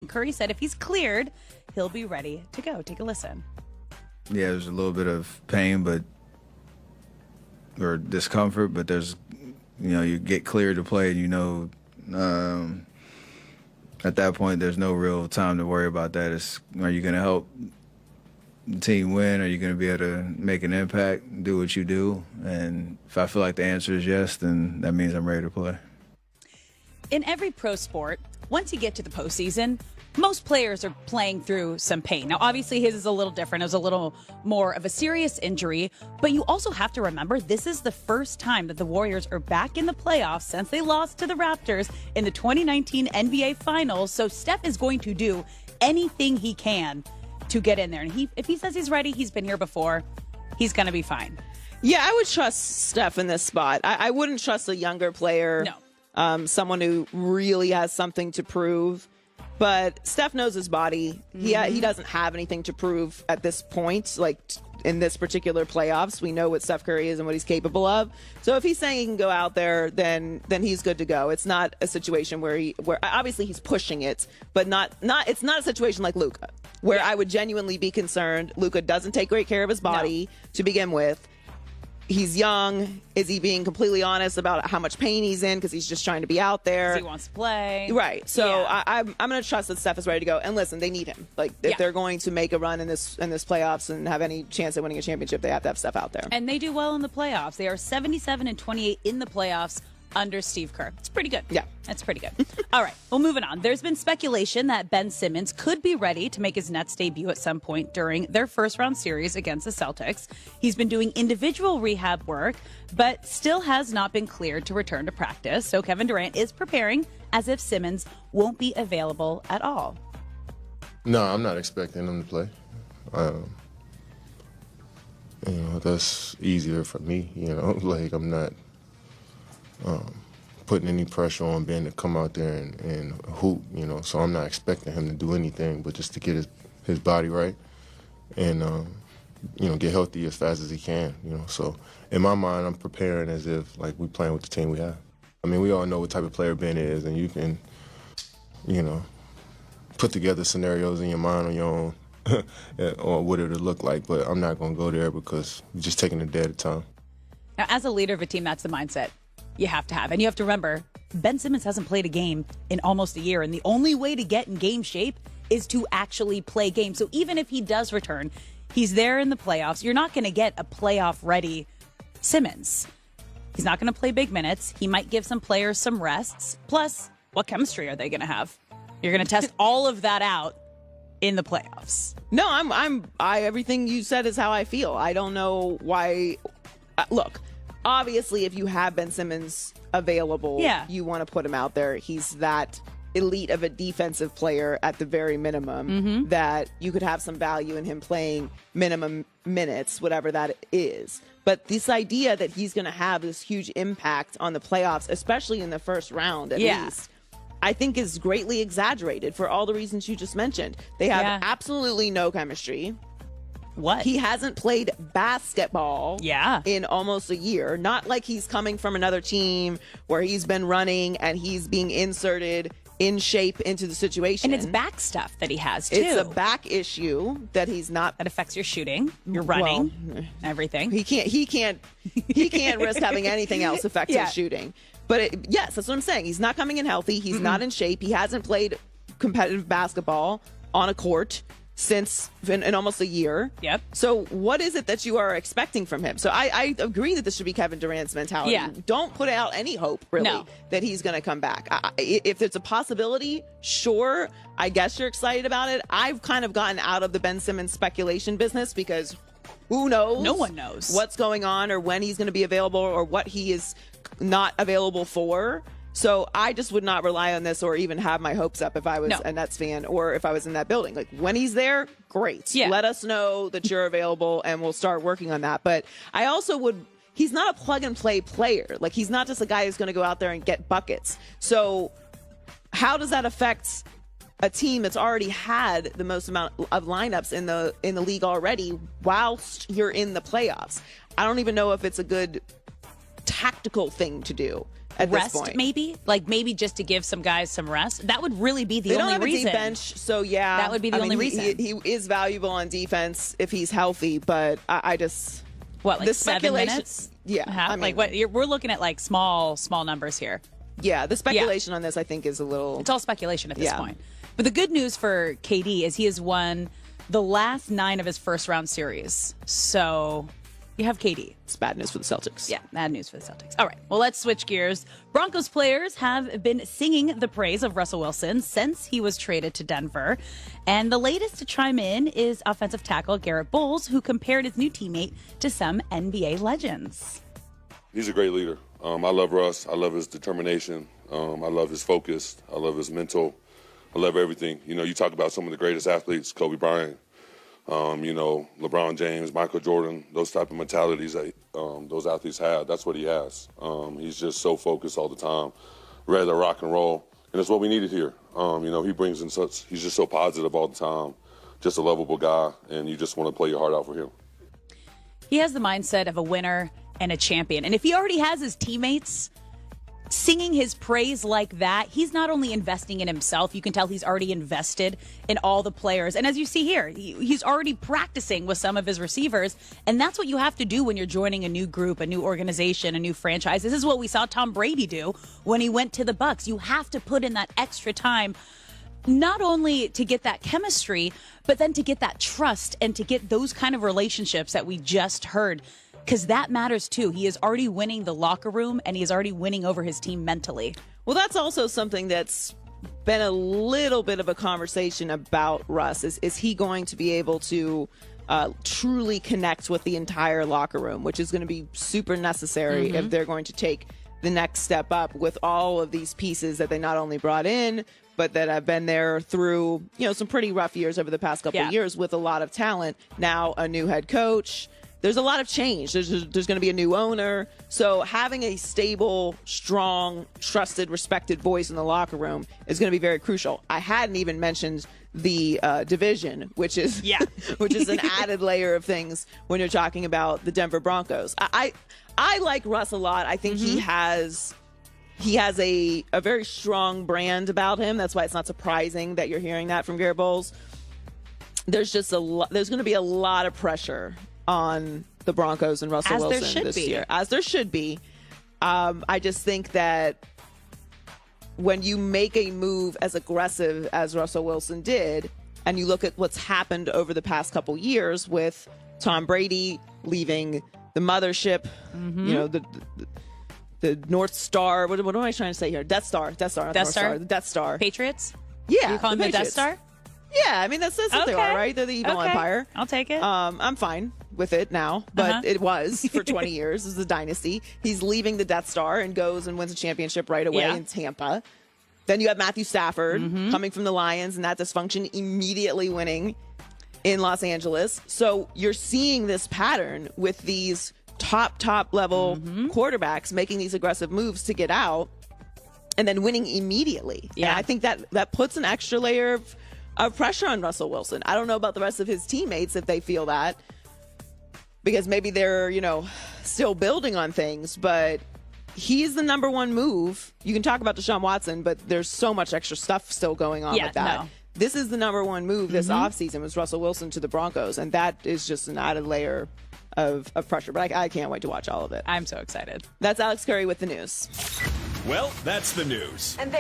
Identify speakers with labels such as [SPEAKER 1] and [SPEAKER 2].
[SPEAKER 1] Curry said if he's cleared, he'll be ready to go. Take a listen.
[SPEAKER 2] Yeah, there's a little bit of pain, or discomfort, but there's, you get cleared to play, and at that point, there's no real time to worry about that. Are you going to help the team win? Are you going to be able to make an impact, do what you do? And if I feel like the answer is yes, then that means I'm ready to play.
[SPEAKER 1] In every pro sport, once you get to the postseason, most players are playing through some pain. Now, obviously, his is a little different. It was a little more of a serious injury. But you also have to remember, this is the first time that the Warriors are back in the playoffs since they lost to the Raptors in the 2019 NBA Finals. So Steph is going to do anything he can to get in there. And if he says he's ready, he's been here before, he's going to be fine.
[SPEAKER 3] Yeah, I would trust Steph in this spot. I wouldn't trust a younger player.
[SPEAKER 1] No.
[SPEAKER 3] Someone who really has something to prove. But Steph knows his body. He doesn't have anything to prove at this point. Like in this particular playoffs, we know what Steph Curry is and what he's capable of. So if he's saying he can go out there, then he's good to go. It's not a situation where obviously he's pushing it, but it's not a situation like Luka, where I would genuinely be concerned. Luka doesn't take great care of his body to begin with. He's young. Is he being completely honest about how much pain he's in because he's just trying to be out there?
[SPEAKER 1] He wants to play.
[SPEAKER 3] Right. So I'm going to trust that Steph is ready to go. And listen, they need him. Like, if they're going to make a run in this playoffs and have any chance at winning a championship, they have to have Steph out there.
[SPEAKER 1] And they do well in the playoffs. They are 77-28 in the playoffs under Steve Kerr. It's pretty good.
[SPEAKER 3] Yeah.
[SPEAKER 1] That's pretty good. All right. Well, moving on. There's been speculation that Ben Simmons could be ready to make his Nets debut at some point during their first round series against the Celtics. He's been doing individual rehab work, but still has not been cleared to return to practice. So Kevin Durant is preparing as if Simmons won't be available at all.
[SPEAKER 4] No, I'm not expecting him to play. That's easier for me, like I'm not putting any pressure on Ben to come out there and hoop, so I'm not expecting him to do anything but just to get his body right and, get healthy as fast as he can, So in my mind, I'm preparing as if, like, we playing with the team we have. I mean, we all know what type of player Ben is, and you can, put together scenarios in your mind on your own or what it would look like, but I'm not going to go there because we're just taking a day at a time.
[SPEAKER 1] Now, as a leader of a team, that's the mindset you have to have. And you have to remember, Ben Simmons hasn't played a game in almost a year. And the only way to get in game shape is to actually play games. So even if he does return, he's there in the playoffs. You're not going to get a playoff-ready Simmons. He's not going to play big minutes. He might give some players some rests. Plus, what chemistry are they going to have? You're going to test all of that out in the playoffs.
[SPEAKER 3] No, everything you said is how I feel. I don't know why. Look, obviously, if you have Ben Simmons available, you want to put him out there. He's that elite of a defensive player at the very minimum that you could have some value in him playing minimum minutes, whatever that is. But this idea that he's going to have this huge impact on the playoffs, especially in the first round at least, I think is greatly exaggerated for all the reasons you just mentioned. They have absolutely no chemistry.
[SPEAKER 1] What?
[SPEAKER 3] He hasn't played basketball in almost a year. Not like he's coming from another team where he's been running and he's being inserted in shape into the situation.
[SPEAKER 1] And it's back stuff that he has, too.
[SPEAKER 3] It's a back issue that he's not.
[SPEAKER 1] That affects your shooting, your running, everything.
[SPEAKER 3] He can't risk having anything else affect his shooting. But yes, that's what I'm saying. He's not coming in healthy. He's not in shape. He hasn't played competitive basketball on a court since in almost a year.
[SPEAKER 1] Yep.
[SPEAKER 3] So what is it that you are expecting from him? So I agree that this should be Kevin Durant's mentality.
[SPEAKER 1] Yeah.
[SPEAKER 3] Don't put out any hope, really, that he's going to come back. If it's a possibility, sure, I guess you're excited about it. I've kind of gotten out of the Ben Simmons speculation business because who knows?
[SPEAKER 1] No one knows
[SPEAKER 3] what's going on or when he's going to be available or what he is not available for. So I just would not rely on this or even have my hopes up if I was a Nets fan or if I was in that building. Like, when he's there, great.
[SPEAKER 1] Yeah.
[SPEAKER 3] Let us know that you're available and we'll start working on that. But I also would – he's not a plug-and-play player. Like, he's not just a guy who's going to go out there and get buckets. So how does that affect a team that's already had the most amount of lineups in the league already whilst you're in the playoffs? I don't even know if it's a good tactical thing to do. at
[SPEAKER 1] rest,
[SPEAKER 3] this point.
[SPEAKER 1] maybe just to give some guys some rest. That would really be the
[SPEAKER 3] they
[SPEAKER 1] only
[SPEAKER 3] don't have
[SPEAKER 1] reason.
[SPEAKER 3] A deep bench, so yeah,
[SPEAKER 1] that would be the only reason.
[SPEAKER 3] He is valuable on defense if he's healthy, but I just
[SPEAKER 1] what, like 7 minutes?
[SPEAKER 3] Yeah,
[SPEAKER 1] we're looking at like small numbers here.
[SPEAKER 3] Yeah, the speculation on this I think is a little.
[SPEAKER 1] It's all speculation at this point. But the good news for KD is he has won the last 9 of his first round series. So you have KD.
[SPEAKER 3] It's bad news for the Celtics.
[SPEAKER 1] Yeah, bad news for the Celtics. All right, well, let's switch gears. Broncos players have been singing the praise of Russell Wilson since he was traded to Denver. And the latest to chime in is offensive tackle Garrett Bowles, who compared his new teammate to some NBA legends.
[SPEAKER 5] He's a great leader. I love Russ. I love his determination. I love his focus. I love his mental. I love everything. You know, you talk about some of the greatest athletes, Kobe Bryant, LeBron James, Michael Jordan, those type of mentalities that those athletes have. That's what he has. He's just so focused all the time, ready to rock and roll. And it's what we needed here. He brings in he's just so positive all the time, just a lovable guy, and you just want to play your heart out for him.
[SPEAKER 1] He has the mindset of a winner and a champion. And if he already has his teammates singing his praise like that, he's not only investing in himself, you can tell he's already invested in all the players. And as you see here, he's already practicing with some of his receivers. And that's what you have to do when you're joining a new group, a new organization, a new franchise. This is what we saw Tom Brady do when he went to the Bucs. You have to put in that extra time, not only to get that chemistry, but then to get that trust and to get those kind of relationships that we just heard. Because that matters too. He is already winning the locker room and he is already winning over his team mentally.
[SPEAKER 3] Well, that's also something that's been a little bit of a conversation about Russ. Is he going to be able to truly connect with the entire locker room, which is going to be super necessary if they're going to take the next step up with all of these pieces that they not only brought in, but that have been there through, some pretty rough years over the past couple of years with a lot of talent. Now a new head coach. There's a lot of change. There's going to be a new owner. So having a stable, strong, trusted, respected voice in the locker room is going to be very crucial. I hadn't even mentioned the division, which is which is an added layer of things when you're talking about the Denver Broncos. I like Russ a lot. I think he has a very strong brand about him. That's why it's not surprising that you're hearing that from Garrett Bowles. There's just there's going to be a lot of pressure on the Broncos and Russell Wilson this year, as there should be. I just think that when you make a move as aggressive as Russell Wilson did, and you look at what's happened over the past couple years with Tom Brady leaving the mothership, the North Star. What am I trying to say here? Death Star. The Death Star.
[SPEAKER 1] Patriots?
[SPEAKER 3] Yeah.
[SPEAKER 1] You call them the Death Star?
[SPEAKER 3] Yeah, I mean, that's what they are, right? They're the evil empire.
[SPEAKER 1] I'll take it.
[SPEAKER 3] I'm fine with it now, but it was for 20 years. It was a dynasty. He's leaving the Death Star and goes and wins a championship right away in Tampa. Then you have Matthew Stafford coming from the Lions and that dysfunction, immediately winning in Los Angeles. So you're seeing this pattern with these top level quarterbacks making these aggressive moves to get out and then winning immediately. Yeah, and I think that puts an extra layer of pressure on Russell Wilson. I don't know about the rest of his teammates if they feel that, because maybe they're, still building on things, but he's the number one move. You can talk about Deshaun Watson, but there's so much extra stuff still going on with that. No. This is the number one move this offseason was Russell Wilson to the Broncos, and that is just an added layer of pressure. But I can't wait to watch all of it.
[SPEAKER 1] I'm so excited.
[SPEAKER 3] That's Alex Curry with the news.
[SPEAKER 6] Well, that's the news.
[SPEAKER 3] And